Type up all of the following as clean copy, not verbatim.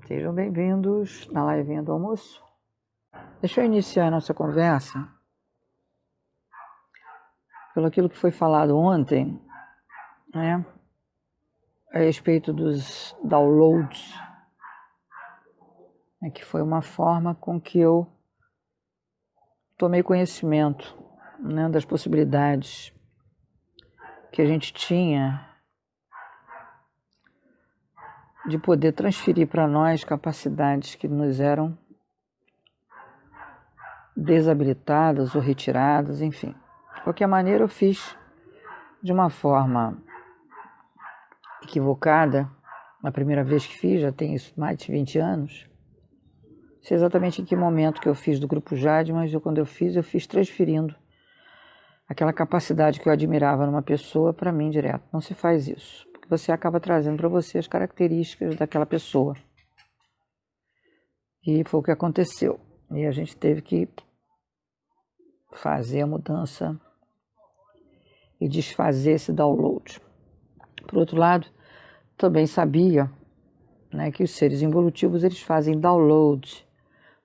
Sejam bem-vindos na live do almoço. Deixa eu iniciar a nossa conversa pelo aquilo que foi falado ontem, né, a respeito dos downloads, né, que foi uma forma com que eu tomei conhecimento, né, das possibilidades que a gente tinha de poder transferir para nós capacidades que nos eram desabilitadas ou retiradas, enfim. De qualquer maneira, eu fiz de uma forma equivocada, a primeira vez que fiz, já tem isso mais de 20 anos. Não sei exatamente em que momento que eu fiz do Grupo Jade, mas quando eu fiz transferindo aquela capacidade que eu admirava numa pessoa para mim direto. Não se faz isso, porque você acaba trazendo para você as características daquela pessoa. E foi o que aconteceu. E a gente teve que fazer a mudança e desfazer esse download. Por outro lado, também sabia, né, que os seres involutivos eles fazem download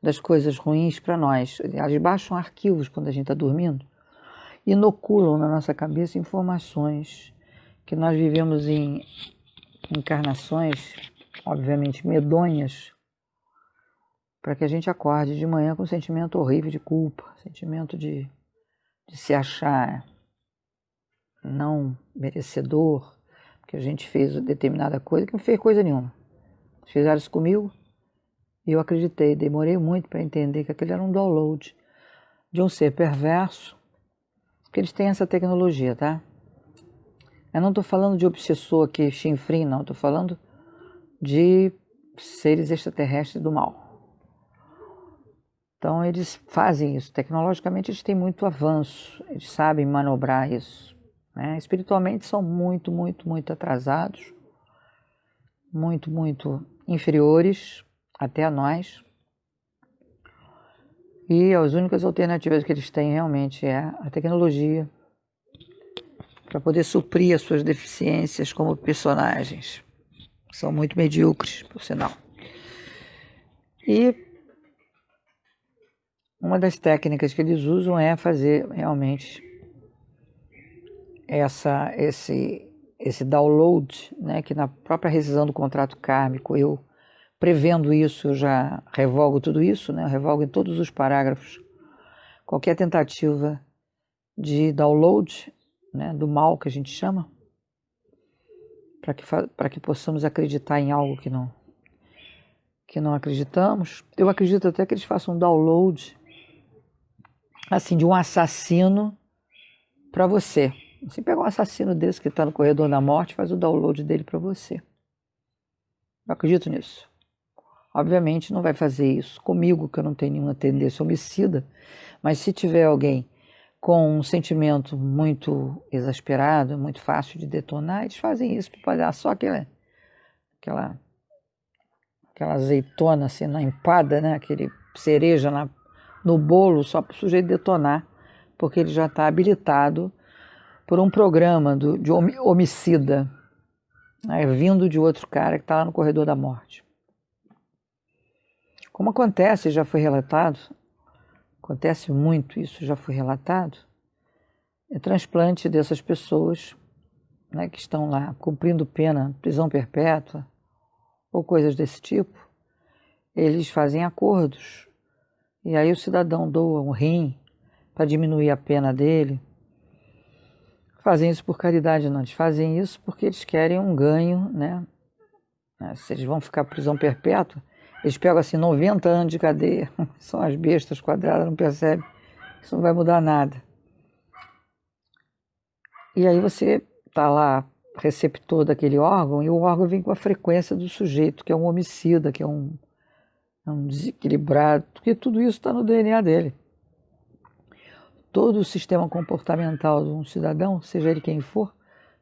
das coisas ruins para nós. Eles baixam arquivos quando a gente está dormindo, inoculam na nossa cabeça informações que nós vivemos em encarnações, obviamente medonhas, para que a gente acorde de manhã com um sentimento horrível de culpa, sentimento de se achar não merecedor, porque a gente fez determinada coisa que não fez coisa nenhuma. Fizeram isso comigo e eu acreditei, demorei muito para entender que aquele era um download de um ser perverso, que eles têm essa tecnologia, tá? Eu não estou falando de obsessor aqui, chinfrim, não, estou falando de seres extraterrestres do mal. Então eles fazem isso, tecnologicamente eles têm muito avanço, eles sabem manobrar isso, né? Espiritualmente são muito atrasados, muito inferiores até a nós. E as únicas alternativas que eles têm realmente é a tecnologia para poder suprir as suas deficiências como personagens. São muito medíocres, por sinal. E uma das técnicas que eles usam é fazer realmente esse download, né, que na própria rescisão do contrato kármico, eu prevendo isso, eu já revogo tudo isso, né, eu revogo em todos os parágrafos qualquer tentativa de download, né, do mal que a gente chama, para que possamos acreditar em algo que não acreditamos. Eu acredito até que eles façam um download assim, de um assassino para você. Você pega um assassino desse que está no corredor da morte, faz o download dele para você. Eu acredito nisso. Obviamente não vai fazer isso comigo, que eu não tenho nenhuma tendência homicida, mas se tiver alguém com um sentimento muito exasperado, muito fácil de detonar, eles fazem isso para dar só aquela azeitona assim na empada, né? Aquele cereja no bolo, só para o sujeito detonar, porque ele já está habilitado por um programa de homicida, né, vindo de outro cara que está lá no corredor da morte. Como acontece, já foi relatado, acontece muito isso, já foi relatado, é transplante dessas pessoas, né, que estão lá cumprindo pena, prisão perpétua, ou coisas desse tipo. Eles fazem acordos, e aí o cidadão doa um rim para diminuir a pena dele. Fazem isso por caridade, não, eles fazem isso porque eles querem um ganho, né? Se eles vão ficar prisão perpétua, eles pegam assim 90 anos de cadeia, são as bestas quadradas, não percebem, isso não vai mudar nada. E aí você está lá, receptor daquele órgão, e o órgão vem com a frequência do sujeito, que é um homicida, que é um desequilibrado, porque tudo isso está no DNA dele. Todo o sistema comportamental de um cidadão, seja ele quem for,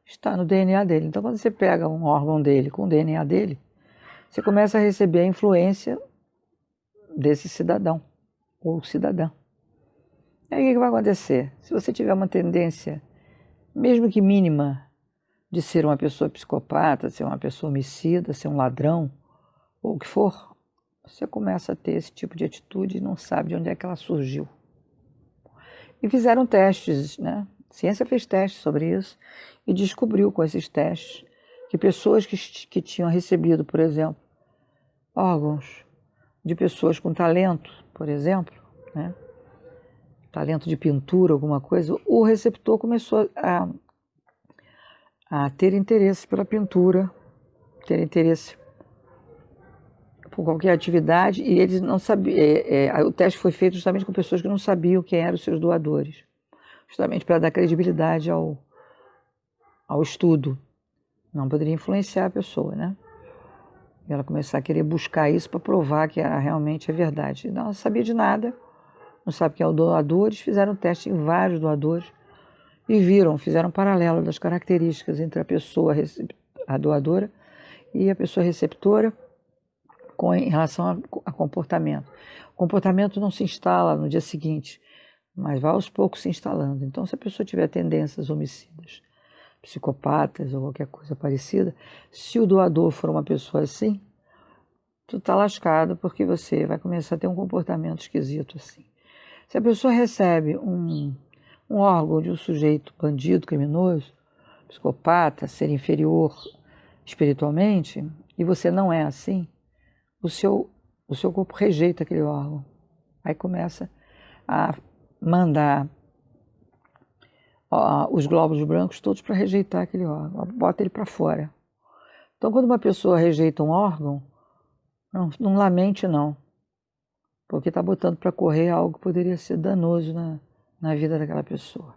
está no DNA dele. Então, quando você pega um órgão dele com o DNA dele, você começa a receber a influência desse cidadão ou cidadã. E aí o que vai acontecer? Se você tiver uma tendência, mesmo que mínima, de ser uma pessoa psicopata, ser uma pessoa homicida, ser um ladrão, ou o que for, você começa a ter esse tipo de atitude e não sabe de onde é que ela surgiu. E fizeram testes, né? A ciência fez testes sobre isso e descobriu com esses testes que pessoas que tinham recebido, por exemplo, órgãos de pessoas com talento, por exemplo, né? Talento de pintura, alguma coisa, o receptor começou a ter interesse pela pintura, ter interesse por qualquer atividade, e eles não sabiam. O teste foi feito justamente com pessoas que não sabiam quem eram os seus doadores, justamente para dar credibilidade ao estudo. Não poderia influenciar a pessoa, né? E ela começar a querer buscar isso para provar que realmente é verdade. Não sabia de nada, não sabe quem é o doador. Eles fizeram teste em vários doadores e fizeram um paralelo das características entre a pessoa, a doadora, e a pessoa receptora em relação a comportamento. O comportamento não se instala no dia seguinte, mas vai aos poucos se instalando. Então, se a pessoa tiver tendências homicidas, psicopatas ou qualquer coisa parecida, se o doador for uma pessoa assim, tu tá lascado, porque você vai começar a ter um comportamento esquisito assim. Se a pessoa recebe um órgão de um sujeito bandido, criminoso, psicopata, ser inferior espiritualmente, e você não é assim, o seu corpo rejeita aquele órgão. Aí começa a mandar os glóbulos brancos todos para rejeitar aquele órgão, bota ele para fora. Então, quando uma pessoa rejeita um órgão, não lamente não, porque está botando para correr algo que poderia ser danoso na vida daquela pessoa.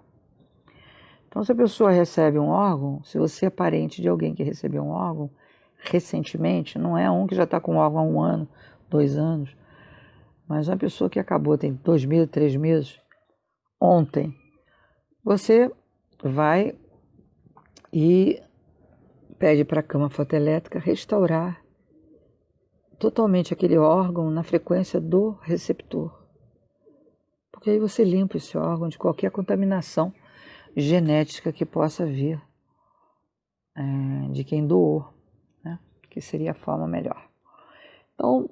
Então, se a pessoa recebe um órgão, se você é parente de alguém que recebeu um órgão recentemente, não é um que já está com o órgão há 1 ano, 2 anos, mas uma pessoa que acabou, tem 2 meses, 3 meses, ontem, você vai e pede para a cama fotoelétrica restaurar totalmente aquele órgão na frequência do receptor. Porque aí você limpa esse órgão de qualquer contaminação genética que possa vir de quem doou, né? Que seria a forma melhor. Então,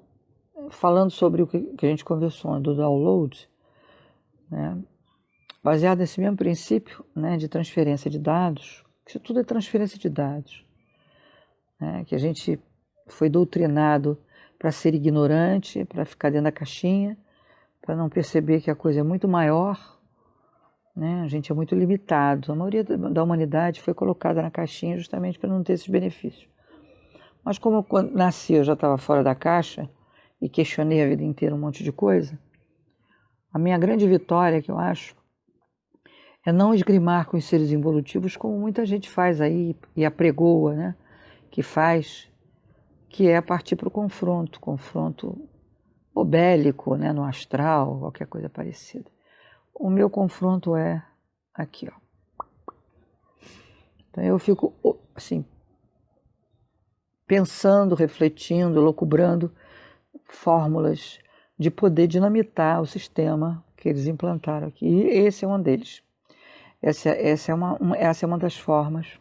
falando sobre o que a gente conversou do download, né? Baseado nesse mesmo princípio, né, de transferência de dados, isso tudo é transferência de dados, né? Que a gente foi doutrinado para ser ignorante, para ficar dentro da caixinha, para não perceber que a coisa é muito maior, né? A gente é muito limitado. A maioria da humanidade foi colocada na caixinha justamente para não ter esses benefícios. Mas como quando nasci eu já estava fora da caixa e questionei a vida inteira um monte de coisa, a minha grande vitória, que eu acho, é não esgrimar com os seres involutivos como muita gente faz aí e apregoa, né? Que faz, que é partir para o confronto ou bélico, né? No astral, qualquer coisa parecida. O meu confronto é aqui, ó. Então eu fico assim, pensando, refletindo, elucubrando fórmulas de poder dinamitar o sistema que eles implantaram aqui. E esse é um deles. Essa é uma das formas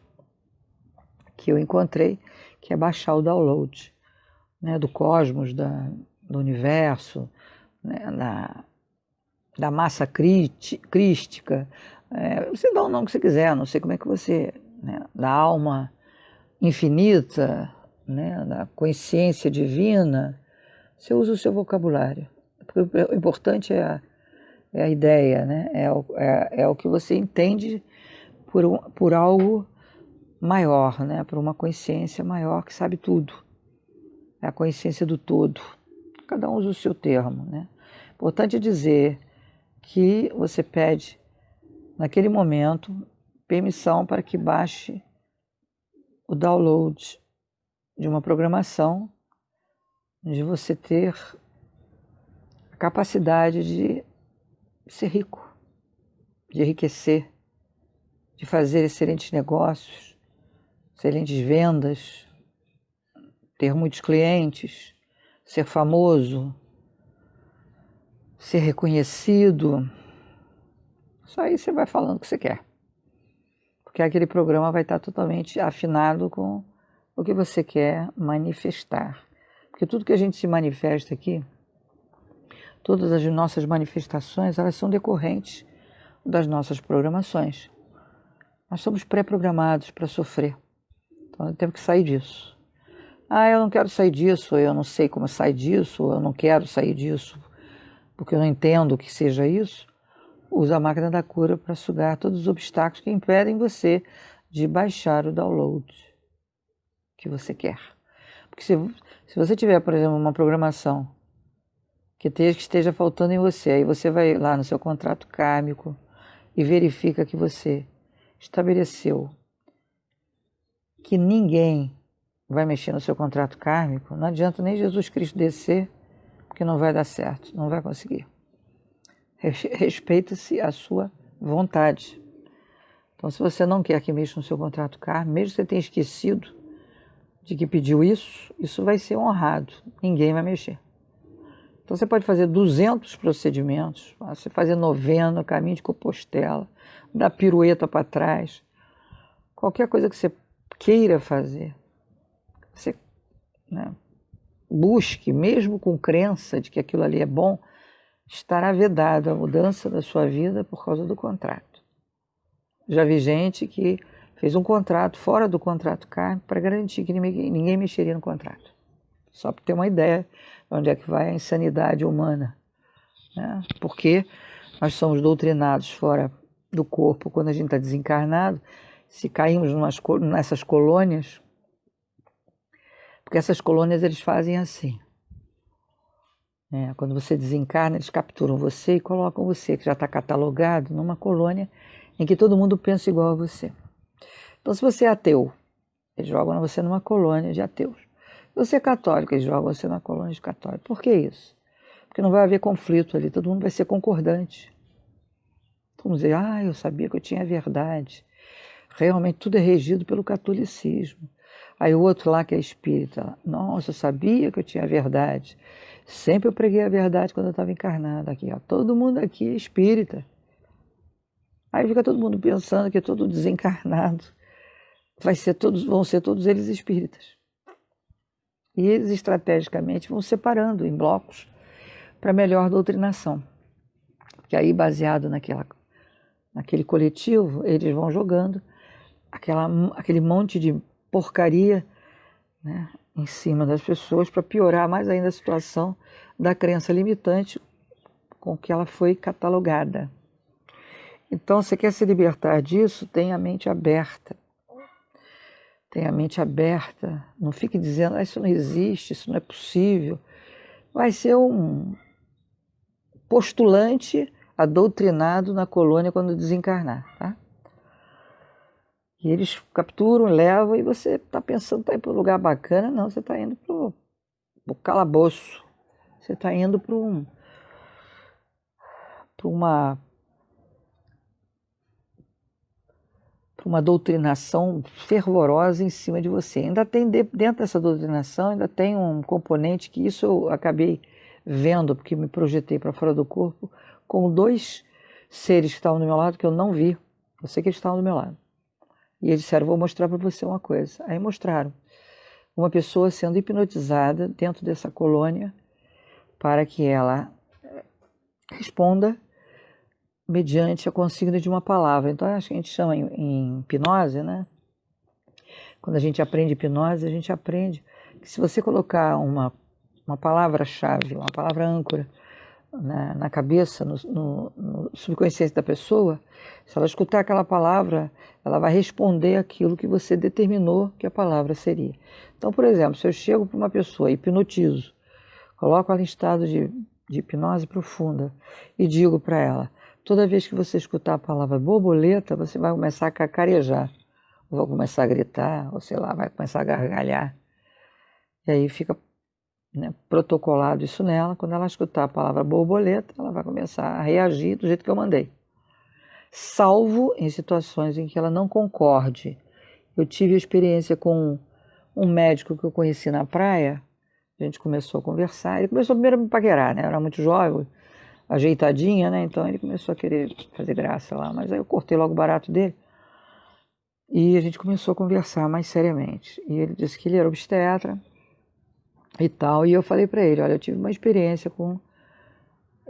que eu encontrei, que é baixar o download, né, do cosmos, do universo, né, da massa crística. Você dá o nome que você quiser, não sei como é que você... Né, da alma infinita, né, da consciência divina, você usa o seu vocabulário. Porque o importante é a ideia, né? É o que você entende por algo maior, né? Por uma consciência maior que sabe tudo. É a consciência do todo. Cada um usa o seu termo, né? Importante dizer que você pede, naquele momento, permissão para que baixe o download de uma programação de você ter a capacidade de ser rico, de enriquecer, de fazer excelentes negócios, excelentes vendas, ter muitos clientes, ser famoso, ser reconhecido. Só aí você vai falando o que você quer. Porque aquele programa vai estar totalmente afinado com o que você quer manifestar. Porque tudo que a gente se manifesta aqui, todas as nossas manifestações, elas são decorrentes das nossas programações. Nós somos pré-programados para sofrer. Então, temos que sair disso. Eu não quero sair disso, ou eu não sei como sair disso, ou eu não quero sair disso, porque eu não entendo o que seja isso. Usa a máquina da cura para sugar todos os obstáculos que impedem você de baixar o download que você quer. Porque se você tiver, por exemplo, uma programação que esteja faltando em você, aí você vai lá no seu contrato kármico e verifica que você estabeleceu que ninguém vai mexer no seu contrato kármico, não adianta nem Jesus Cristo descer, porque não vai dar certo, não vai conseguir. Respeita-se a sua vontade. Então, se você não quer que mexa no seu contrato kármico, mesmo que você tenha esquecido de que pediu isso, isso vai ser honrado, ninguém vai mexer. Então, você pode fazer 200 procedimentos, você fazer novena, caminho de Compostela, dar pirueta para trás, qualquer coisa que você queira fazer, você, né, busque, mesmo com crença de que aquilo ali é bom, estará vedado a mudança da sua vida por causa do contrato. Já vi gente que fez um contrato fora do contrato kármico para garantir que ninguém mexeria no contrato. Só para ter uma ideia de onde é que vai a insanidade humana. Né? Porque nós somos doutrinados fora do corpo quando a gente está desencarnado, se caímos nessas colônias, porque essas colônias eles fazem assim. Quando você desencarna, eles capturam você e colocam você, que já está catalogado, numa colônia em que todo mundo pensa igual a você. Então, se você é ateu, eles jogam você numa colônia de ateus. Se você é católico, eles jogam você numa colônia de católicos. Por que isso? Porque não vai haver conflito ali, todo mundo vai ser concordante. Vamos dizer, eu sabia que eu tinha a verdade. Realmente tudo é regido pelo catolicismo. Aí o outro lá que é espírita, nossa, eu sabia que eu tinha a verdade. Sempre eu preguei a verdade quando eu estava encarnado aqui. Todo mundo aqui é espírita. Aí fica todo mundo pensando que todo desencarnado vão ser todos eles espíritas. E eles estrategicamente vão separando em blocos para melhor doutrinação. Porque aí, baseado naquele coletivo, eles vão jogando aquele monte de porcaria, né, em cima das pessoas para piorar mais ainda a situação da crença limitante com que ela foi catalogada. Então, você quer se libertar disso? Tenha a mente aberta. Tenha a mente aberta. Não fique dizendo, isso não existe, isso não é possível. Vai ser um postulante adoctrinado na colônia quando desencarnar, tá? E eles capturam, levam, e você está pensando que está indo para um lugar bacana. Não, você está indo para o calabouço. Você está indo para uma doutrinação fervorosa em cima de você. Ainda tem, dentro dessa doutrinação, ainda tem um componente que isso eu acabei vendo, porque me projetei para fora do corpo, com 2 seres que estavam do meu lado que eu não vi. Eu sei que eles estavam do meu lado. E eles disseram, vou mostrar para você uma coisa. Aí mostraram uma pessoa sendo hipnotizada dentro dessa colônia para que ela responda mediante a consigna de uma palavra. Então, acho que a gente chama em hipnose, né? Quando a gente aprende hipnose, a gente aprende que se você colocar uma palavra-chave, uma palavra âncora na cabeça, no subconsciente da pessoa, se ela escutar aquela palavra, ela vai responder aquilo que você determinou que a palavra seria. Então, por exemplo, se eu chego para uma pessoa, hipnotizo, coloco ela em estado de hipnose profunda e digo para ela, toda vez que você escutar a palavra borboleta, você vai começar a cacarejar, ou vai começar a gritar, ou sei lá, vai começar a gargalhar. E aí fica, né, protocolado isso nela. Quando ela escutar a palavra borboleta, ela vai começar a reagir do jeito que eu mandei. Salvo em situações em que ela não concorde. Eu tive experiência com um médico que eu conheci na praia, a gente começou a conversar, ele começou primeiro a me paquerar, né? Eu era muito jovem, ajeitadinha, né? Então ele começou a querer fazer graça lá, mas aí eu cortei logo o barato dele e a gente começou a conversar mais seriamente. E ele disse que ele era obstetra e tal. E eu falei para ele, olha, eu tive uma experiência com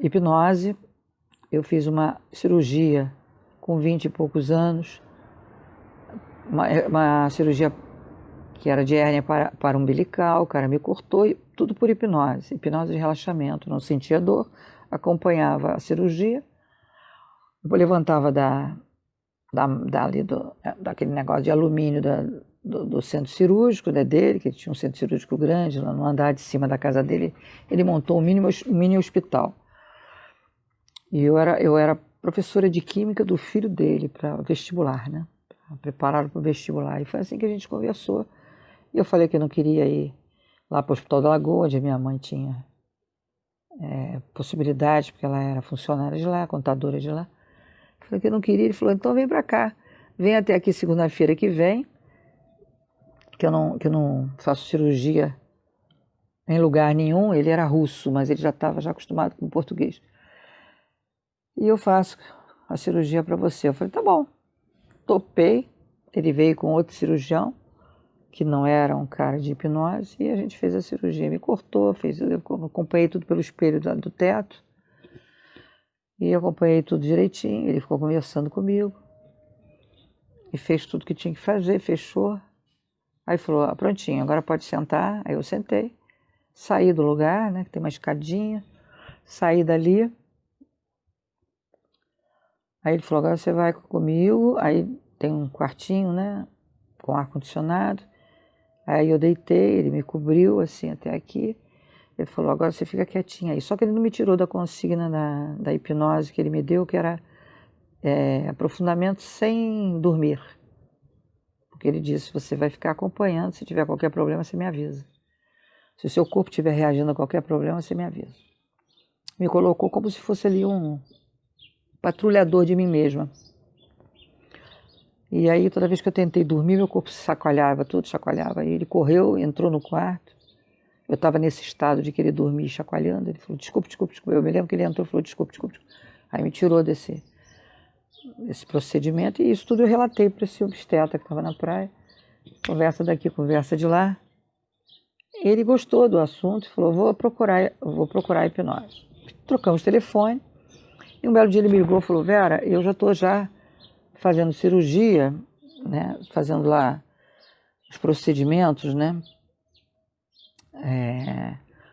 hipnose, eu fiz uma cirurgia com 20 e poucos anos, uma cirurgia que era de hérnia para umbilical, o cara me cortou, e tudo por hipnose de relaxamento, não sentia dor, acompanhava a cirurgia, eu levantava daquele negócio de alumínio do centro cirúrgico, né, dele, que ele tinha um centro cirúrgico grande, lá no andar de cima da casa dele, ele montou um mini hospital. E eu era professora de química do filho dele para vestibular, né? Preparado para o vestibular. E foi assim que a gente conversou. E eu falei que eu não queria ir lá para o Hospital da Lagoa, onde minha mãe tinha possibilidade, porque ela era funcionária de lá, contadora de lá. Eu falei que eu não queria. Ele falou, então vem para cá. Vem até aqui segunda-feira que vem, que eu não faço cirurgia em lugar nenhum. Ele era russo, mas ele já estava acostumado com o português. E eu faço a cirurgia para você. Eu falei, tá bom. Topei. Ele veio com outro cirurgião, que não era um cara de hipnose, e a gente fez a cirurgia. Me cortou, eu acompanhei tudo pelo espelho do teto, e acompanhei tudo direitinho. Ele ficou conversando comigo, e fez tudo que tinha que fazer, fechou. Aí falou, prontinho, agora pode sentar. Aí eu sentei, saí do lugar, né, que tem uma escadinha, saí dali. Aí ele falou, agora você vai comigo. Aí tem um quartinho, né, com ar-condicionado. Aí eu deitei, ele me cobriu assim até aqui. Ele falou, agora você fica quietinha aí. Só que ele não me tirou da consigna da hipnose que ele me deu, que era aprofundamento sem dormir. Porque ele disse, você vai ficar acompanhando, se tiver qualquer problema, você me avisa. Se o seu corpo estiver reagindo a qualquer problema, você me avisa. Me colocou como se fosse ali um patrulhador de mim mesma. E aí, toda vez que eu tentei dormir, meu corpo se chacoalhava, tudo chacoalhava. Aí ele correu, entrou no quarto. Eu estava nesse estado de querer dormir, chacoalhando. Ele falou, desculpe. Eu me lembro que ele entrou e falou, desculpe. Aí me tirou desse procedimento. E isso tudo eu relatei para esse obstetra que estava na praia. Conversa daqui, conversa de lá. Ele gostou do assunto e falou, vou procurar hipnose. Trocamos telefone. E um belo dia ele me ligou e falou, Vera, eu já estou fazendo cirurgia, né, fazendo lá os procedimentos, né,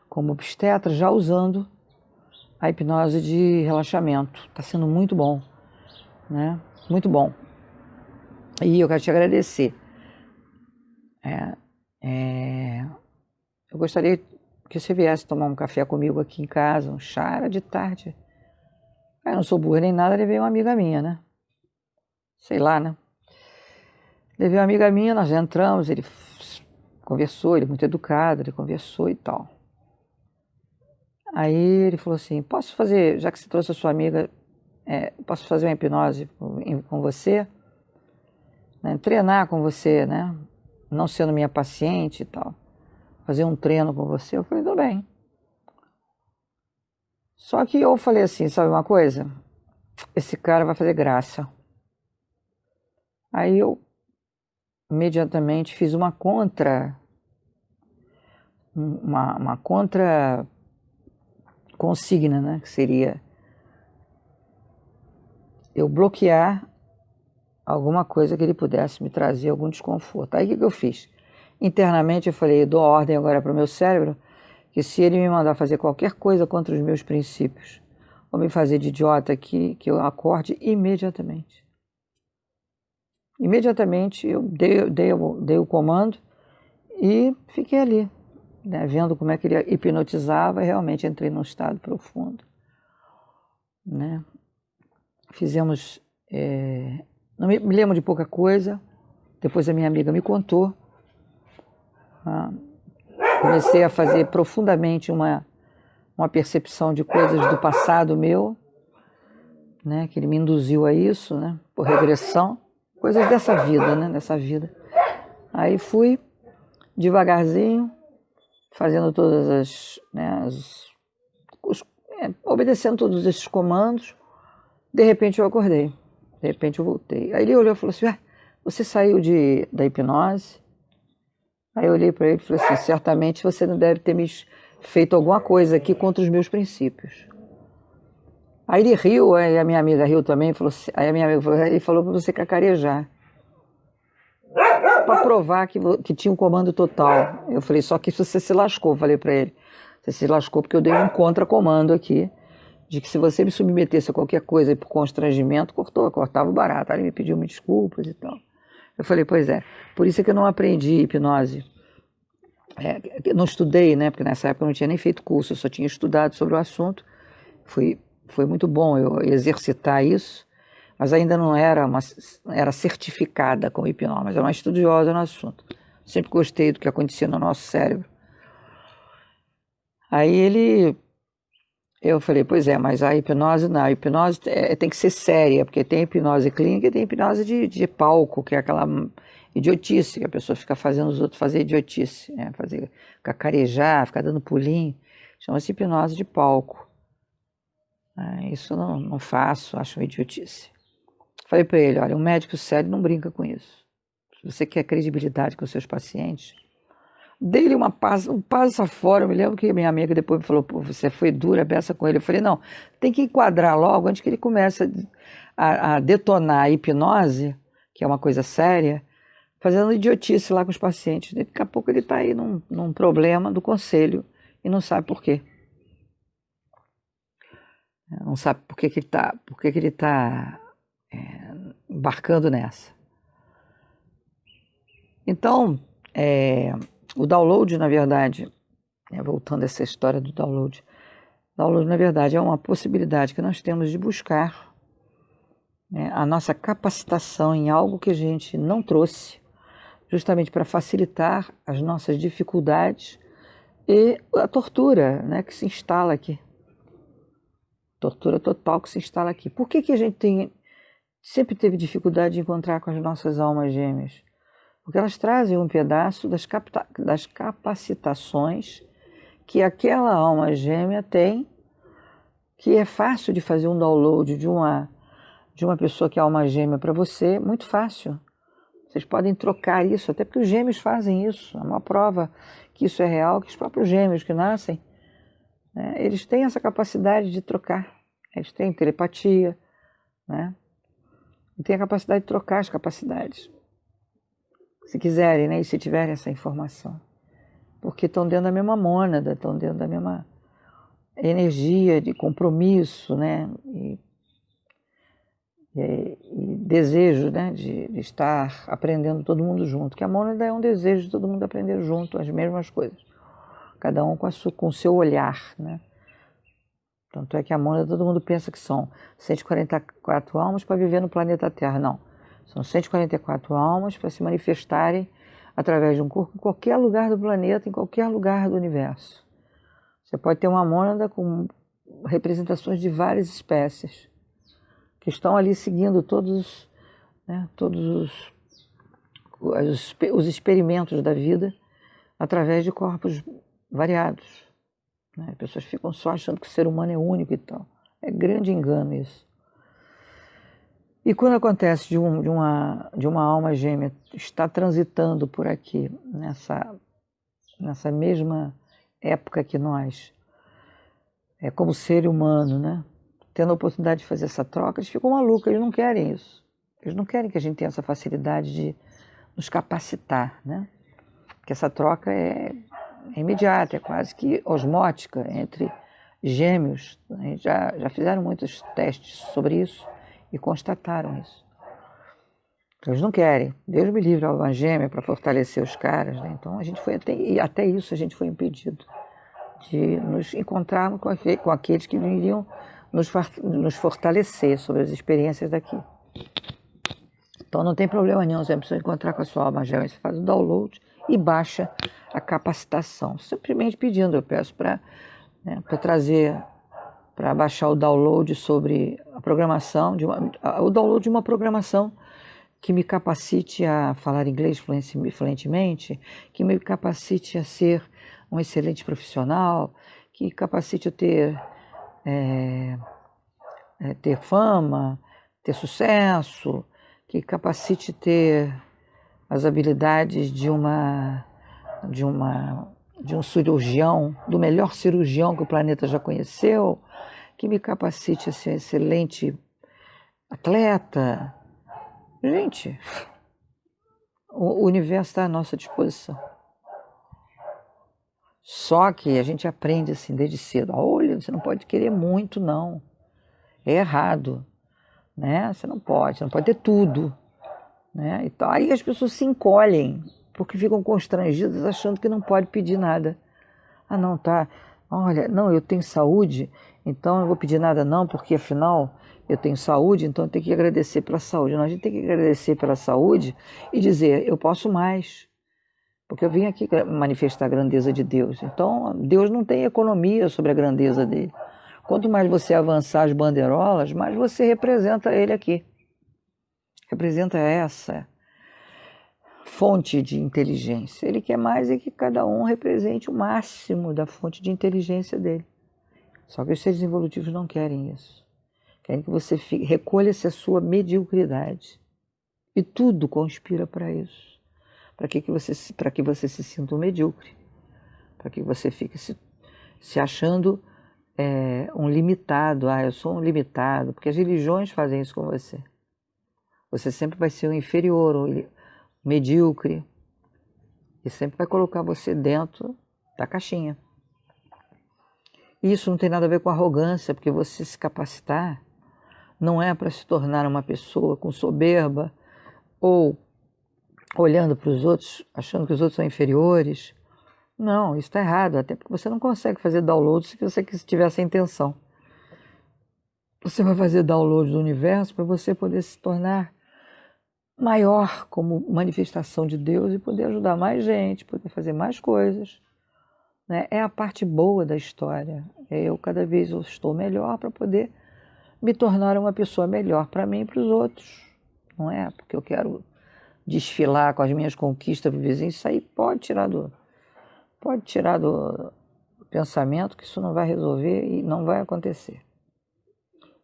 como obstetra, já usando a hipnose de relaxamento. Está sendo muito bom, né, muito bom. E eu quero te agradecer. Eu gostaria que você viesse tomar um café comigo aqui em casa, um chá, era de tarde. Eu não sou burra nem nada, levei uma amiga minha, né? Sei lá, né? Levei uma amiga minha, nós entramos, ele conversou, ele é muito educado, ele conversou e tal. Aí ele falou assim, posso fazer, já que você trouxe a sua amiga, posso fazer uma hipnose com você? Né? Treinar com você, né? Não sendo minha paciente e tal. Fazer um treino com você. Eu falei, tudo bem. Só que eu falei assim, sabe uma coisa? Esse cara vai fazer graça. Aí eu imediatamente fiz uma contra consigna, né? Que seria eu bloquear alguma coisa que ele pudesse me trazer algum desconforto. Aí o que eu fiz? Internamente eu falei, eu dou ordem agora para o meu cérebro que se ele me mandar fazer qualquer coisa contra os meus princípios, ou me fazer de idiota aqui, que eu acorde imediatamente. Imediatamente eu dei o comando e fiquei ali, né, vendo como é que ele hipnotizava, e realmente entrei num estado profundo. Né? Fizemos, não me lembro de pouca coisa, depois a minha amiga me contou. Comecei a fazer profundamente uma percepção de coisas do passado meu, né, que ele me induziu a isso, né, por regressão, coisas dessa vida, né, dessa vida. Aí fui devagarzinho, fazendo todas as, né, obedecendo todos esses comandos. De repente eu acordei, de repente eu voltei. Aí ele olhou e falou assim, você saiu da hipnose? Aí eu olhei para ele e falei assim, certamente você não deve ter me feito alguma coisa aqui contra os meus princípios. Aí ele riu, aí a minha amiga riu também, falou assim, aí a minha amiga falou, ele falou para você cacarejar, para provar que tinha um comando total. Eu falei, só que você se lascou, falei para ele. Você se lascou porque eu dei um contra-comando aqui, de que se você me submetesse a qualquer coisa por constrangimento, cortava o barato. Aí ele me pediu desculpas e tal. Eu falei, pois é, por isso é que eu não aprendi hipnose. Não estudei, né? Porque nessa época eu não tinha nem feito curso, eu só tinha estudado sobre o assunto. Foi muito bom eu exercitar isso, mas ainda não era certificada com hipnose, mas era uma estudiosa no assunto. Sempre gostei do que acontecia no nosso cérebro. Aí eu falei, pois é, mas a hipnose não, a hipnose tem que ser séria, porque tem hipnose clínica e tem hipnose de palco, que é aquela idiotice, que a pessoa fica fazendo os outros fazer idiotice, né? Fazer cacarejar, ficar dando pulinho, chama-se hipnose de palco. Isso não faço, acho uma idiotice. Falei para ele, olha, um médico sério não brinca com isso. Se você quer credibilidade com os seus pacientes, dei-lhe um passo fora. Eu me lembro que minha amiga depois me falou, pô, você foi dura, beça com ele. Eu falei, não, tem que enquadrar logo antes que ele comece a detonar a hipnose, que é uma coisa séria, fazendo idiotice lá com os pacientes. Daqui a pouco ele está aí num problema do conselho e não sabe por quê. Não sabe por que ele está embarcando nessa. Então, o download, na verdade, voltando a essa história do download, na verdade, é uma possibilidade que nós temos de buscar a nossa capacitação em algo que a gente não trouxe, justamente para facilitar as nossas dificuldades e a tortura, né, que se instala aqui. Tortura total que se instala aqui. Por que a gente sempre teve dificuldade de encontrar com as nossas almas gêmeas? Porque elas trazem um pedaço das capacitações que aquela alma gêmea tem, que é fácil de fazer um download de uma pessoa que é alma gêmea para você, muito fácil. Vocês podem trocar isso, até porque os gêmeos fazem isso. É uma prova que isso é real, que os próprios gêmeos que nascem, né, eles têm essa capacidade de trocar. Eles têm telepatia, né? E têm a capacidade de trocar as capacidades. Se quiserem, né? E se tiverem essa informação. Porque estão dentro da mesma mônada, estão dentro da mesma energia de compromisso, né? E desejo, né? De estar aprendendo todo mundo junto. Que a mônada é um desejo de todo mundo aprender junto as mesmas coisas. Cada um com o seu olhar, né? Tanto é que a mônada, todo mundo pensa que são 144 almas para viver no planeta Terra. Não. São 144 almas para se manifestarem através de um corpo em qualquer lugar do planeta, em qualquer lugar do universo. Você pode ter uma mônada com representações de várias espécies que estão ali seguindo todos os experimentos da vida através de corpos variados. As pessoas ficam só achando que o ser humano é único e tal. É grande engano isso. E quando acontece de uma alma gêmea estar transitando por aqui, nessa mesma época que nós, como ser humano, né, tendo a oportunidade de fazer essa troca, eles ficam malucos, eles não querem isso. Eles não querem que a gente tenha essa facilidade de nos capacitar, né? Porque essa troca é imediata, é quase que osmótica entre gêmeos. A gente já fizeram muitos testes sobre isso e constataram isso. Eles não querem. Deus me livre a alma gêmea para fortalecer os caras, né? Então a gente foi até isso a gente foi impedido de nos encontrarmos com aqueles que viriam nos fortalecer sobre as experiências daqui. Então não tem problema nenhum, você precisa encontrar com a sua alma gêmea, você faz o download e baixa a capacitação. Simplesmente pedindo, eu peço para trazer, para baixar o download sobre a programação, o download de uma programação que me capacite a falar inglês fluentemente, que me capacite a ser um excelente profissional, que capacite a ter fama, ter sucesso, que capacite ter as habilidades de uma de um cirurgião, do melhor cirurgião que o planeta já conheceu, que me capacite a ser um excelente atleta. Gente, o universo está à nossa disposição. Só que a gente aprende assim desde cedo. Olha, você não pode querer muito, não. É errado, né? Você não pode ter tudo, né? Então, aí as pessoas se encolhem, porque ficam constrangidas achando que não pode pedir nada. Ah, não, tá. Olha, não, eu tenho saúde, então eu não vou pedir nada não, porque afinal eu tenho saúde, então eu tenho que agradecer pela saúde. Não, a gente tem que agradecer pela saúde e dizer, eu posso mais. Porque eu vim aqui manifestar a grandeza de Deus. Então, Deus não tem economia sobre a grandeza dele. Quanto mais você avançar as bandeirolas, mais você representa ele aqui. Representa essa fonte de inteligência. Ele quer mais é que cada um represente o máximo da fonte de inteligência dele. Só que os seres evolutivos não querem isso. Querem que você recolha-se a sua mediocridade. E tudo conspira para isso. Para que você se sinta um medíocre. Para que você fique se achando um limitado. Ah, eu sou um limitado. Porque as religiões fazem isso com você. Você sempre vai ser um inferior, um medíocre. E sempre vai colocar você dentro da caixinha. E isso não tem nada a ver com arrogância, porque você se capacitar não é para se tornar uma pessoa com soberba ou olhando para os outros, achando que os outros são inferiores. Não, isso está errado, até porque você não consegue fazer download se você tiver essa intenção. Você vai fazer download do universo para você poder se tornar maior como manifestação de Deus e poder ajudar mais gente, poder fazer mais coisas. Né? É a parte boa da história. Cada vez eu estou melhor para poder me tornar uma pessoa melhor para mim e para os outros. Não é porque eu quero desfilar com as minhas conquistas para o vizinho, isso aí pode tirar do pensamento que isso não vai resolver e não vai acontecer.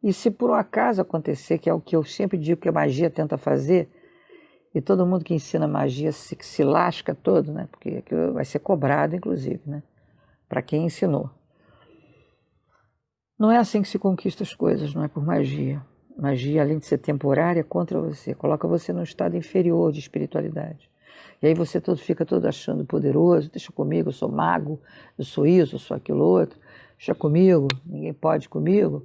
E se por um acaso acontecer, que é o que eu sempre digo que a magia tenta fazer, e todo mundo que ensina magia se lasca todo, né? Porque aquilo vai ser cobrado, inclusive, né? Para quem ensinou. Não é assim que se conquista as coisas, não é por magia. Magia, além de ser temporária, é contra você. Coloca você num estado inferior de espiritualidade. E aí você fica todo achando poderoso. Deixa comigo, eu sou mago, eu sou isso, eu sou aquilo outro. Deixa comigo, ninguém pode comigo.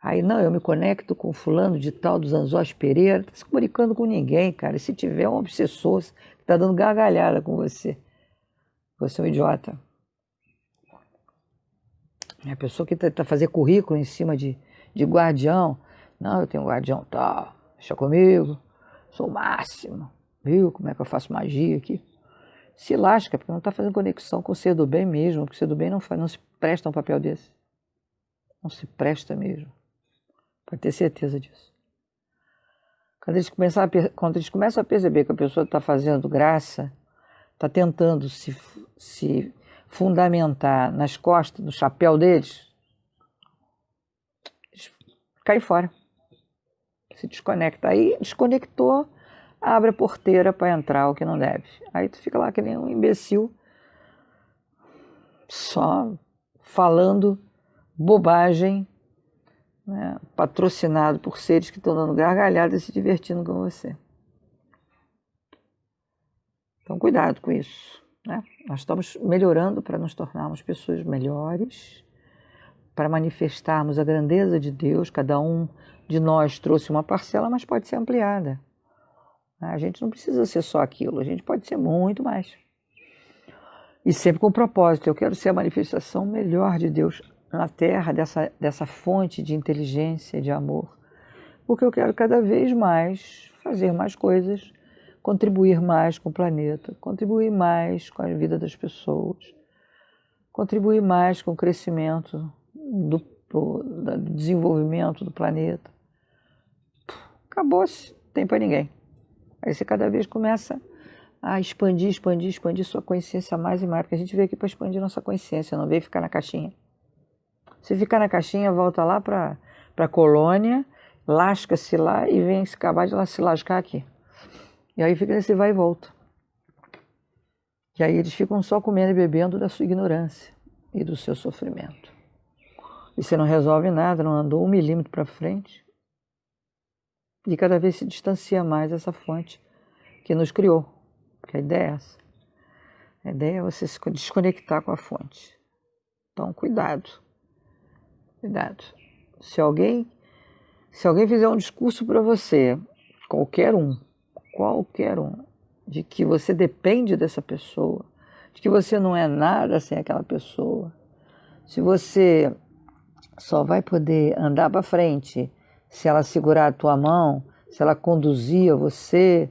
Aí não, eu me conecto com fulano de tal dos Anzós Pereira. Não está se comunicando com ninguém, cara. E se tiver um obsessor que está dando gargalhada com você, você é um idiota. A pessoa que tenta fazer currículo em cima de guardião. Não, eu tenho um guardião tal, deixa comigo, sou o máximo. Viu como é que eu faço magia aqui? Se lasca, porque não está fazendo conexão com o ser do bem mesmo, porque o ser do bem não se presta um papel desse. Não se presta mesmo. Pode ter certeza disso. Quando eles começam a perceber que a pessoa está fazendo graça, está tentando se fundamentar nas costas, no chapéu deles, eles caem fora. Se desconecta. Aí desconectou, abre a porteira para entrar o que não deve. Aí tu fica lá que nem um imbecil, só falando bobagem, né, patrocinado por seres que estão dando gargalhada e se divertindo com você. Então cuidado com isso. Né? Nós estamos melhorando para nos tornarmos pessoas melhores, para manifestarmos a grandeza de Deus. Cada um de nós trouxe uma parcela, mas pode ser ampliada. A gente não precisa ser só aquilo, a gente pode ser muito mais. E sempre com propósito. Eu quero ser a manifestação melhor de Deus na Terra, dessa fonte de inteligência, de amor. Porque eu quero cada vez mais fazer mais coisas, contribuir mais com o planeta, contribuir mais com a vida das pessoas, contribuir mais com o crescimento do desenvolvimento do planeta. Acabou-se, não tem para ninguém. Aí você cada vez começa a expandir sua consciência mais e mais, porque a gente veio aqui para expandir nossa consciência, não veio ficar na caixinha. Se ficar na caixinha, volta lá para a colônia, lasca-se lá e vem acabar de lá se lascar aqui. E aí fica nesse vai e volta. E aí eles ficam só comendo e bebendo da sua ignorância e do seu sofrimento. E você não resolve nada, não andou 1 milímetro para frente. E cada vez se distancia mais essa fonte que nos criou. Porque a ideia é essa. A ideia é você se desconectar com a fonte. Então, cuidado. Cuidado. Se alguém fizer um discurso para você, qualquer um, de que você depende dessa pessoa, de que você não é nada sem aquela pessoa, se você só vai poder andar para frente se ela segurar a tua mão, se ela conduzir você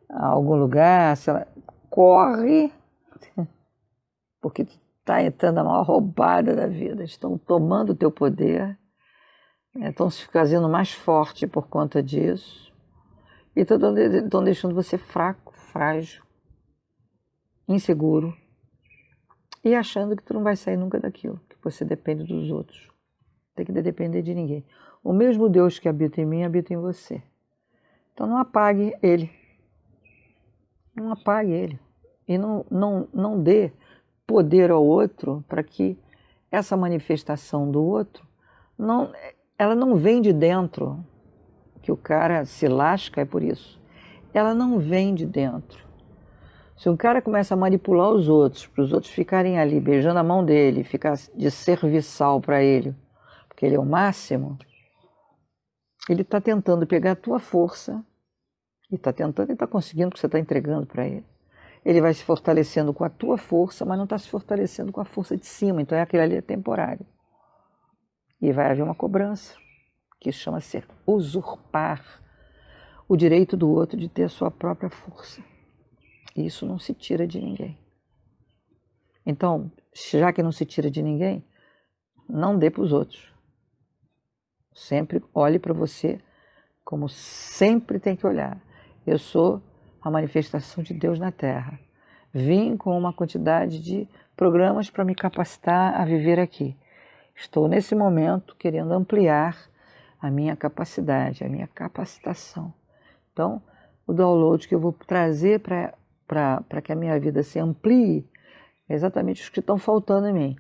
a algum lugar, se ela corre, porque tu está entrando na maior roubada da vida, estão tomando o teu poder, estão se fazendo mais forte por conta disso, e estão deixando você fraco, frágil, inseguro, e achando que tu não vai sair nunca daquilo, que você depende dos outros. Tem que depender de ninguém. O mesmo Deus que habita em mim, habita em você. Então não apague ele. Não apague ele. E não dê poder ao outro para que essa manifestação do outro, ela não vem de dentro, que o cara se lasca, é por isso. Ela não vem de dentro. Se um cara começa a manipular os outros, para os outros ficarem ali beijando a mão dele, ficar de serviçal para ele, porque ele é o máximo, ele está tentando pegar a tua força, e está conseguindo o que você está entregando para ele. Ele vai se fortalecendo com a tua força, mas não está se fortalecendo com a força de cima, então aquele ali é temporário. E vai haver uma cobrança, que isso chama-se usurpar o direito do outro de ter a sua própria força. E isso não se tira de ninguém. Então, já que não se tira de ninguém, não dê para os outros. Sempre olhe para você como sempre tem que olhar. Eu sou a manifestação de Deus na Terra. Vim com uma quantidade de programas para me capacitar a viver aqui. Estou nesse momento querendo ampliar a minha capacidade, a minha capacitação. Então, o download que eu vou trazer para que a minha vida se amplie é exatamente os que estão faltando em mim.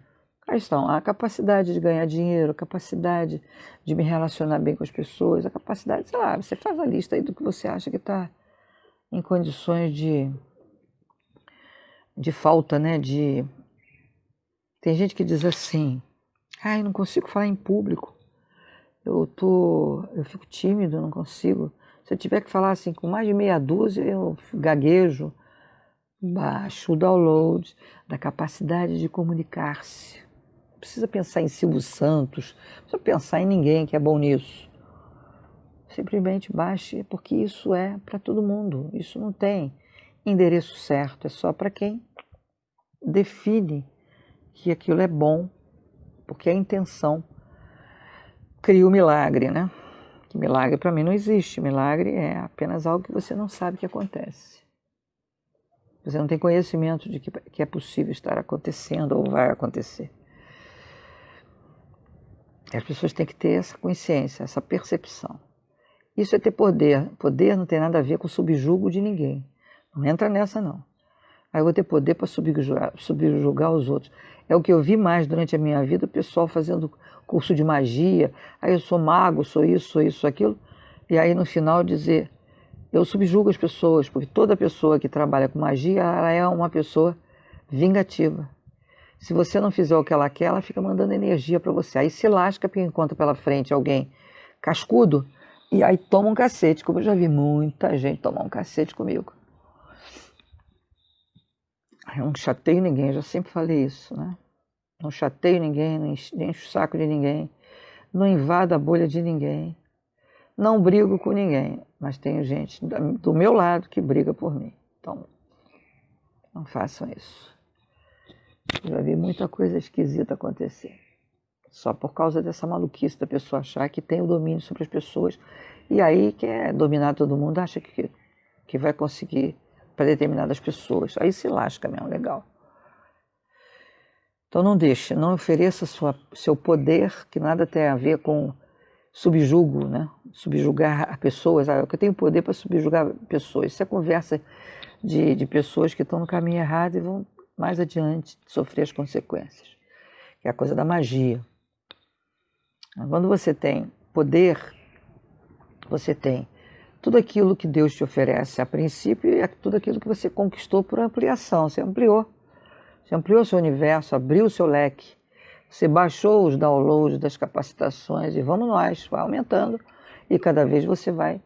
Aí estão a capacidade de ganhar dinheiro, a capacidade de me relacionar bem com as pessoas, a capacidade, sei lá, você faz a lista aí do que você acha que está em condições de falta, né? Tem gente que diz assim, eu não consigo falar em público, eu fico tímido, não consigo. Se eu tiver que falar assim com mais de meia dúzia, eu gaguejo. Baixe o download da capacidade de comunicar-se. Não precisa pensar em Silvio Santos, não precisa pensar em ninguém que é bom nisso. Simplesmente baixe, porque isso é para todo mundo. Isso não tem endereço certo, é só para quem define que aquilo é bom, porque a intenção cria o milagre, né? Que milagre para mim não existe. Milagre é apenas algo que você não sabe que acontece. Você não tem conhecimento de que é possível estar acontecendo ou vai acontecer. As pessoas têm que ter essa consciência, essa percepção. Isso é ter poder. Poder não tem nada a ver com subjugo de ninguém. Não entra nessa, não. Aí eu vou ter poder para subjugar os outros. É o que eu vi mais durante a minha vida, o pessoal fazendo curso de magia. Aí eu sou mago, sou isso, aquilo. E aí no final dizer, eu subjugo as pessoas, porque toda pessoa que trabalha com magia, ela é uma pessoa vingativa. Se você não fizer o que ela quer, ela fica mandando energia para você. Aí se lasca porque encontra pela frente alguém cascudo e aí toma um cacete, como eu já vi muita gente tomar um cacete comigo. Eu não chateio ninguém, eu já sempre falei isso, né? Não chateio ninguém, não encho o saco de ninguém, não invado a bolha de ninguém, não brigo com ninguém, mas tenho gente do meu lado que briga por mim. Então, não façam isso. Eu já vi muita coisa esquisita acontecer. Só por causa dessa maluquice da pessoa achar que tem o domínio sobre as pessoas e aí quer dominar todo mundo, acha que vai conseguir para determinadas pessoas. Aí se lasca mesmo, legal. Então não deixe, não ofereça seu poder, que nada tem a ver com subjugo, né? Subjugar pessoas. Eu tenho poder para subjugar pessoas. Isso é conversa de pessoas que estão no caminho errado e vão mais adiante, sofrer as consequências, que é a coisa da magia. Quando você tem poder, você tem tudo aquilo que Deus te oferece a princípio e tudo aquilo que você conquistou por ampliação. Você ampliou seu universo, abriu o seu leque, você baixou os downloads das capacitações e vamos nós, vai aumentando e cada vez você vai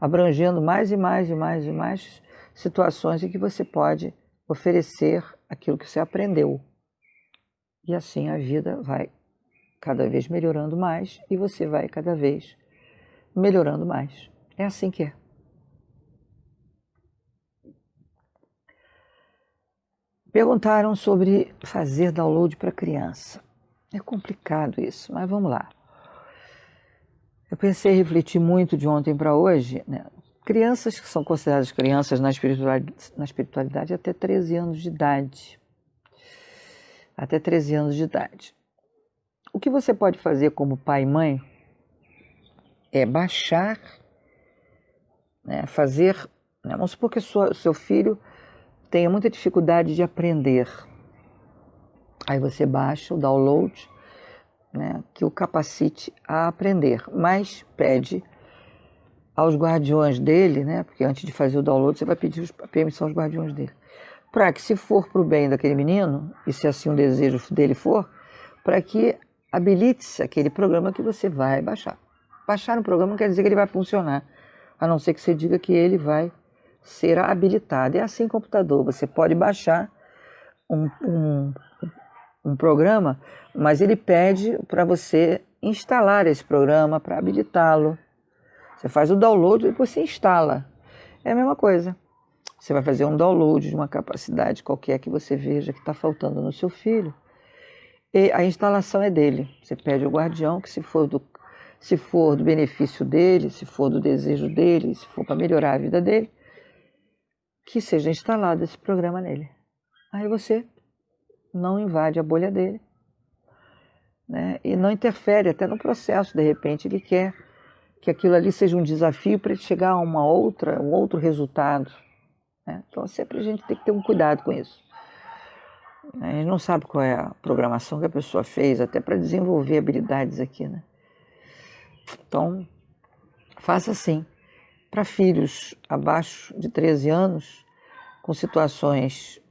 abrangendo mais e mais e mais e mais situações em que você pode oferecer aquilo que você aprendeu. E assim a vida vai cada vez melhorando mais e você vai cada vez melhorando mais. É assim que é. Perguntaram sobre fazer download para criança. É complicado isso, mas vamos lá. Eu pensei em refletir muito de ontem para hoje, né? Crianças que são consideradas crianças na espiritualidade até 13 anos de idade. Até 13 anos de idade. O que você pode fazer como pai e mãe é baixar, né, fazer, né, vamos supor que seu filho tenha muita dificuldade de aprender. Aí você baixa o download, né, que o capacite a aprender, mas pede aos guardiões dele, né, porque antes de fazer o download você vai pedir a permissão aos guardiões dele, para que, se for para o bem daquele menino, e se assim o desejo dele for, para que habilite-se aquele programa que você vai baixar. Baixar um programa não quer dizer que ele vai funcionar, a não ser que você diga que ele vai ser habilitado. É assim computador, você pode baixar um programa, mas ele pede para você instalar esse programa para habilitá-lo. Você faz o download e depois você instala. É a mesma coisa. Você vai fazer um download de uma capacidade qualquer que você veja que está faltando no seu filho. E a instalação é dele. Você pede ao guardião que se for do benefício dele, se for do desejo dele, se for para melhorar a vida dele, que seja instalado esse programa nele. Aí você não invade a bolha dele, né? E não interfere até no processo. De repente ele quer que aquilo ali seja um desafio para ele chegar a um outro resultado, né? Então sempre a gente tem que ter um cuidado com isso. A gente não sabe qual é a programação que a pessoa fez até para desenvolver habilidades aqui, né? Então faça assim. Para filhos abaixo de 13 anos, com situações,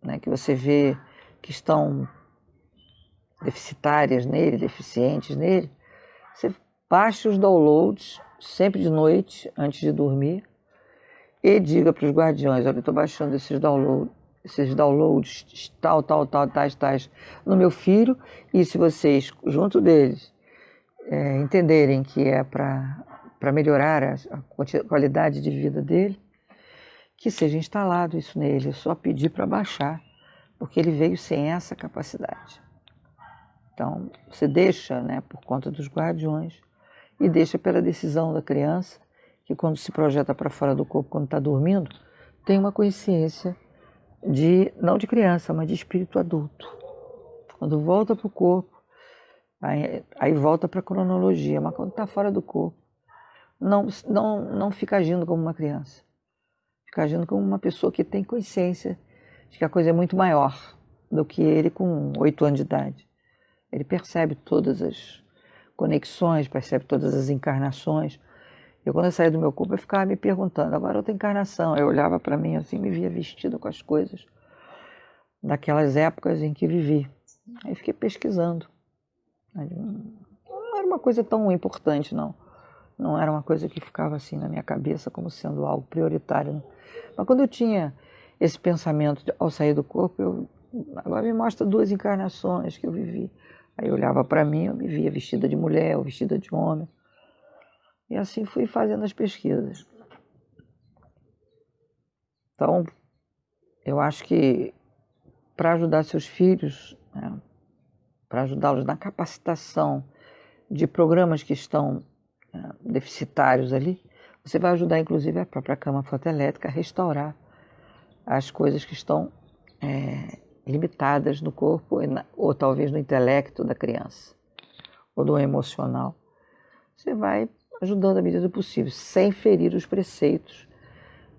né, que você vê que estão deficitárias nele, deficientes nele, você baixa os downloads sempre de noite, antes de dormir, e diga para os guardiões: olha, eu estou baixando esses downloads tais, no meu filho, e se vocês, junto deles, entenderem que é para melhorar a qualidade de vida dele, que seja instalado isso nele. É só pedir para baixar, porque ele veio sem essa capacidade. Então, você deixa, né, por conta dos guardiões, e deixa pela decisão da criança, que quando se projeta para fora do corpo, quando está dormindo, tem uma consciência não de criança, mas de espírito adulto. Quando volta para o corpo, aí volta para a cronologia, mas quando está fora do corpo, não fica agindo como uma criança. Fica agindo como uma pessoa que tem consciência de que a coisa é muito maior do que ele com 8 anos de idade. Ele percebe todas as conexões, percebe todas as encarnações. Quando eu saía do meu corpo, eu ficava me perguntando: agora outra encarnação. Eu olhava para mim assim, me via vestida com as coisas daquelas épocas em que vivi. Aí fiquei pesquisando. Não era uma coisa tão importante, não. Não era uma coisa que ficava assim na minha cabeça como sendo algo prioritário, não. Mas quando eu tinha esse pensamento ao sair do corpo, agora me mostra 2 encarnações que eu vivi. Aí eu olhava para mim, eu me via vestida de mulher ou vestida de homem. E assim fui fazendo as pesquisas. Então, eu acho que para ajudar seus filhos, né, para ajudá-los na capacitação de programas que estão deficitários ali, você vai ajudar inclusive a própria cama fotoelétrica a restaurar as coisas que estão limitadas no corpo ou talvez no intelecto da criança ou do emocional. Você vai ajudando à medida do possível, sem ferir os preceitos,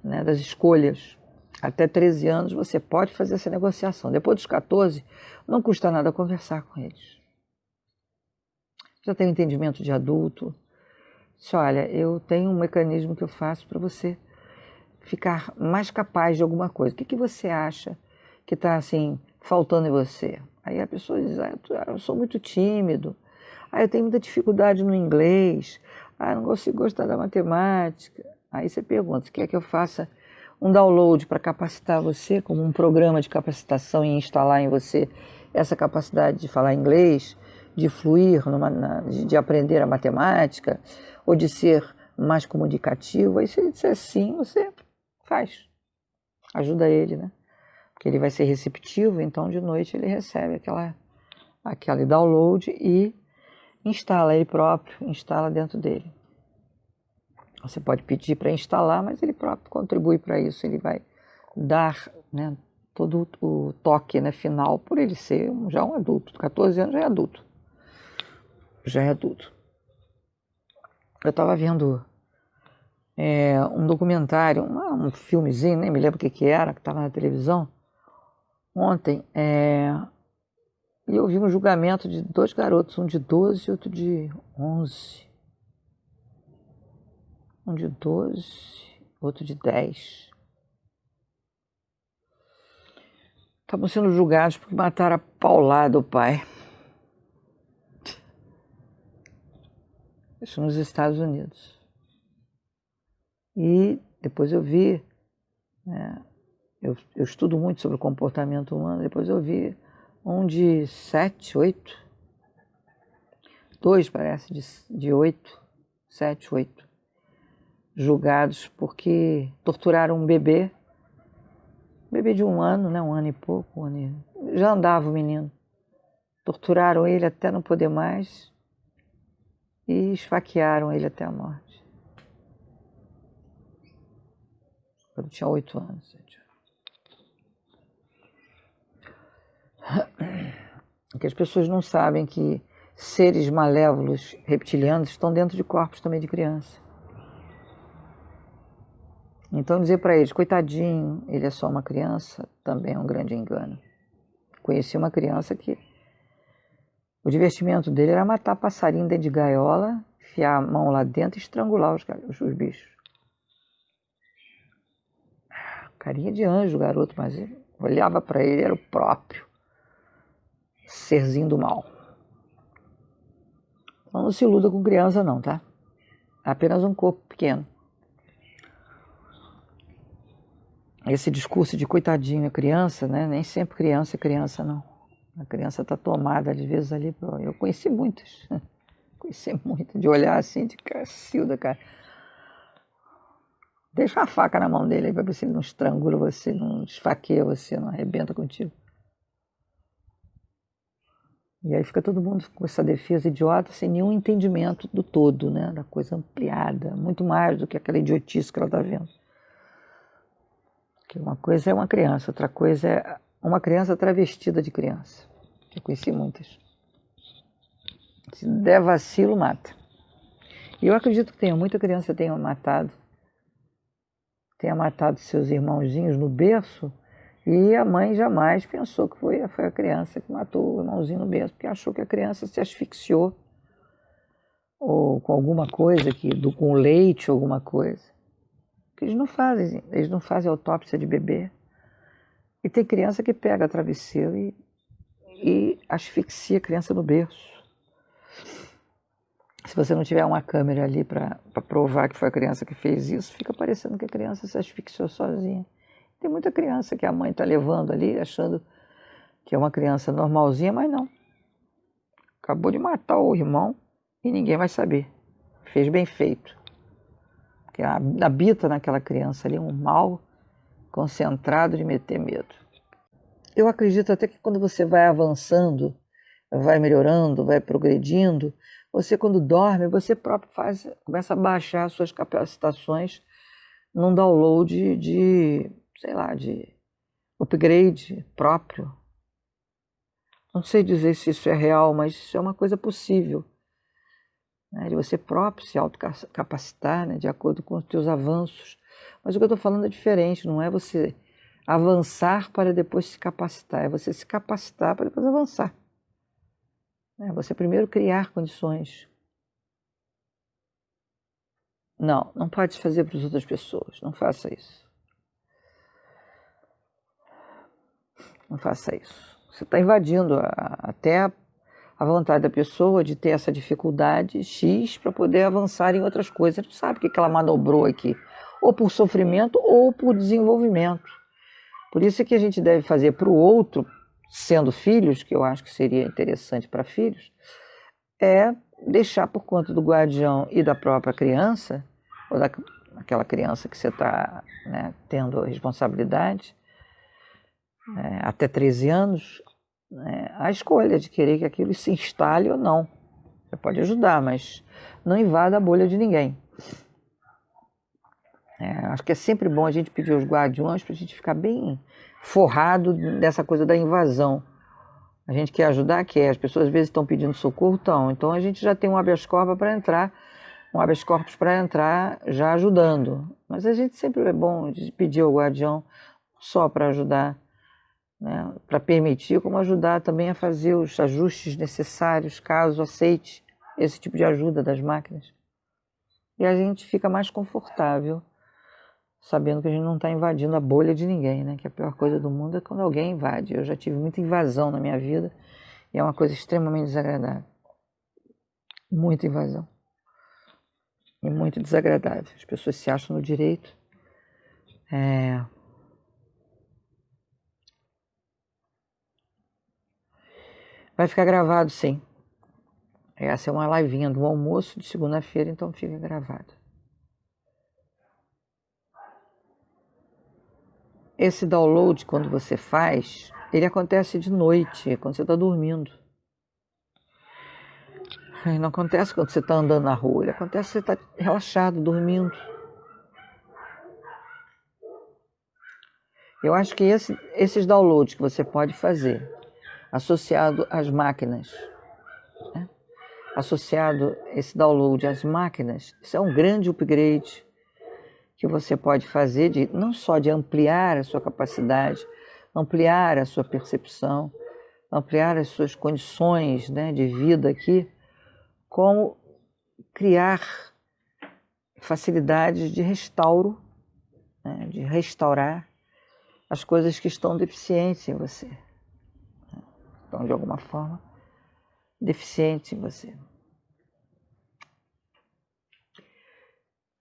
né, das escolhas Até 13 anos você pode fazer essa negociação. Depois dos 14, não custa nada conversar com eles. Já tem um entendimento de adulto. Diz, olha, eu tenho um mecanismo que eu faço para você ficar mais capaz de alguma coisa. O que você acha que está assim, faltando em você? Aí a pessoa diz, eu sou muito tímido, eu tenho muita dificuldade no inglês, eu não consigo gostar da matemática. Aí você pergunta, você quer que eu faça um download para capacitar você, como um programa de capacitação e instalar em você essa capacidade de falar inglês, de fluir, de aprender a matemática, ou de ser mais comunicativo? Aí se ele disser sim, você faz. Ajuda ele, né? Porque ele vai ser receptivo, então de noite ele recebe aquele download e instala ele próprio, instala dentro dele. Você pode pedir para instalar, mas ele próprio contribui para isso, ele vai dar, né, todo o toque, né, final, por ele ser já um adulto. 14 anos já é adulto. Já é adulto. Eu estava vendo um documentário, um filmezinho, nem me lembro o que era, que estava na televisão ontem, e eu vi um julgamento de 2 garotos, um de 12 e outro de 11. Um de 12, outro de 10. Estavam sendo julgados porque mataram a paulada o pai. Isso nos Estados Unidos. E depois eu vi, eu estudo muito sobre o comportamento humano, depois eu vi um de 7, 8, 2 parece, de 8, 7, 8, julgados porque torturaram um bebê de 1 ano, né, 1 ano e pouco, já andava o menino. Torturaram ele até não poder mais e esfaquearam ele até a morte. Quando tinha 8 anos. Porque as pessoas não sabem que seres malévolos reptilianos estão dentro de corpos também de criança. Então dizer para eles, coitadinho, ele é só uma criança, também é um grande engano. Conheci uma criança que o divertimento dele era matar passarinho dentro de gaiola, enfiar a mão lá dentro e estrangular os bichos. Carinha de anjo o garoto, mas olhava para ele, era o próprio serzinho do mal. Então não se iluda com criança não, tá? É apenas um corpo pequeno. Esse discurso de coitadinho é criança, né? Nem sempre criança é criança, não. A criança está tomada, às vezes, ali. Eu conheci muitas. Conheci muitas. De olhar assim, de cacilda, cara. Deixa uma faca na mão dele aí para ver se ele não estrangula você, não esfaqueia você, não arrebenta contigo. E aí fica todo mundo com essa defesa idiota, sem nenhum entendimento do todo, né? Da coisa ampliada, muito mais do que aquela idiotice que ela está vendo. Porque uma coisa é uma criança, outra coisa é uma criança travestida de criança. Eu conheci muitas. Se der vacilo, mata. E eu acredito que muita criança tenha matado seus irmãozinhos no berço, e a mãe jamais pensou que foi a criança que matou o irmãozinho no berço, porque achou que a criança se asfixiou ou com alguma coisa, com leite, alguma coisa. Porque eles não fazem autópsia de bebê. E tem criança que pega travesseiro e asfixia a criança no berço. Se você não tiver uma câmera ali para provar que foi a criança que fez isso, fica parecendo que a criança se asfixiou sozinha. Tem muita criança que a mãe está levando ali, achando que é uma criança normalzinha, mas não. Acabou de matar o irmão e ninguém vai saber. Fez bem feito. Porque habita naquela criança ali um mal concentrado de meter medo. Eu acredito até que quando você vai avançando, vai melhorando, vai progredindo, você quando dorme, você próprio começa a baixar as suas capacitações num download de upgrade próprio. Não sei dizer se isso é real, mas isso é uma coisa possível, né? De você próprio se autocapacitar, né? De acordo com os teus avanços. Mas o que eu estou falando é diferente, não é você avançar para depois se capacitar. É você se capacitar para depois avançar. É você primeiro criar condições. Não, não pode fazer para as outras pessoas. Não faça isso. Não faça isso. Você está invadindo até a vontade da pessoa de ter essa dificuldade X para poder avançar em outras coisas. Você não sabe o que ela manobrou aqui. Ou por sofrimento ou por desenvolvimento. Por isso é que a gente deve fazer para o outro, sendo filhos, que eu acho que seria interessante para filhos, é deixar por conta do guardião e da própria criança, ou daquela criança que você está, né, tendo responsabilidade, até 13 anos, né, a escolha de querer que aquilo se instale ou não. Você pode ajudar, mas não invada a bolha de ninguém. Acho que é sempre bom a gente pedir aos guardiões para a gente ficar bem forrado dessa coisa da invasão. A gente quer ajudar, quer. As pessoas às vezes estão pedindo socorro, estão. Então a gente já tem um habeas corpus para entrar, já ajudando. Mas a gente sempre é bom de pedir ao guardião só para ajudar, né, para permitir, como ajudar também a fazer os ajustes necessários, caso aceite esse tipo de ajuda das máquinas. E a gente fica mais confortável, sabendo que a gente não está invadindo a bolha de ninguém, né? Que a pior coisa do mundo é quando alguém invade. Eu já tive muita invasão na minha vida e é uma coisa extremamente desagradável. Muita invasão. E muito desagradável. As pessoas se acham no direito. Vai ficar gravado, sim. Essa é uma livinha do almoço de segunda-feira, então fica gravado. Esse download, quando você faz, ele acontece de noite, quando você está dormindo. Não acontece quando você está andando na rua, ele acontece quando você está relaxado, dormindo. Eu acho que esses downloads que você pode fazer, associado às máquinas, né? Associado esse download às máquinas, isso é um grande upgrade que você pode fazer, não só de ampliar a sua capacidade, ampliar a sua percepção, ampliar as suas condições, né, de vida aqui, como criar facilidades de restauro, né, de restaurar as coisas que estão deficientes em você. Estão, de alguma forma, deficientes em você.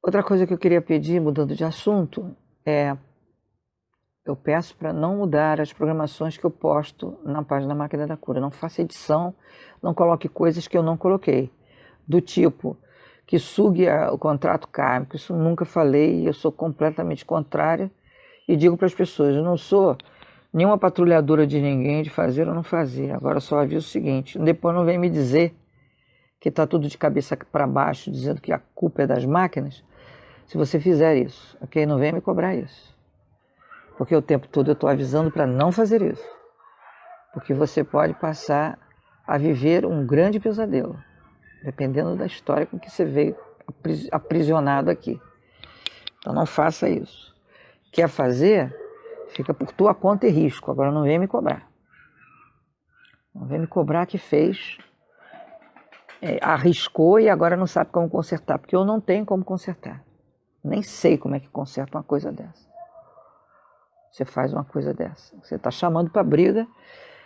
Outra coisa que eu queria pedir, mudando de assunto, eu peço para não mudar as programações que eu posto na página Máquina da Cura. Não faça edição, não coloque coisas que eu não coloquei. Do tipo, que sugue o contrato kármico. Isso nunca falei, eu sou completamente contrária. E digo para as pessoas, eu não sou nenhuma patrulhadora de ninguém de fazer ou não fazer. Agora só aviso o seguinte, depois não vem me dizer que está tudo de cabeça para baixo, dizendo que a culpa é das máquinas, se você fizer isso, ok? Não venha me cobrar isso. Porque o tempo todo eu estou avisando para não fazer isso. Porque você pode passar a viver um grande pesadelo, dependendo da história com que você veio aprisionado aqui. Então não faça isso. Quer fazer, fica por tua conta e risco. Agora não vem me cobrar. Não vem me cobrar que fez, arriscou e agora não sabe como consertar, porque eu não tenho como consertar. Nem sei como é que conserta uma coisa dessa. Você faz uma coisa dessa. Você está chamando para briga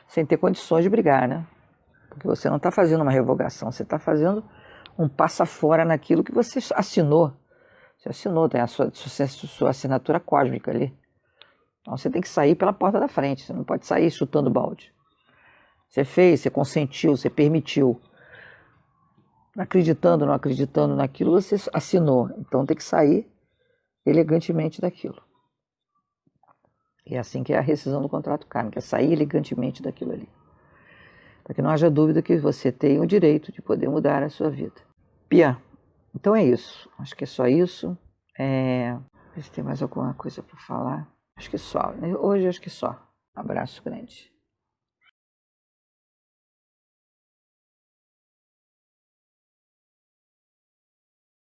sem ter condições de brigar, né? Porque você não está fazendo uma revogação, você está fazendo um passa fora naquilo que você assinou. Você assinou, tem a sua assinatura cósmica ali. Então você tem que sair pela porta da frente, você não pode sair chutando balde. Você fez, você consentiu, você permitiu. Acreditando, não acreditando naquilo, você assinou. Então tem que sair elegantemente daquilo. E é assim que é a rescisão do contrato kármico, é sair elegantemente daquilo ali. Para que não haja dúvida que você tem o direito de poder mudar a sua vida. Pia, então é isso. Acho que é só isso. Ver se tem mais alguma coisa para falar. Acho que só. Hoje acho que só. Abraço grande.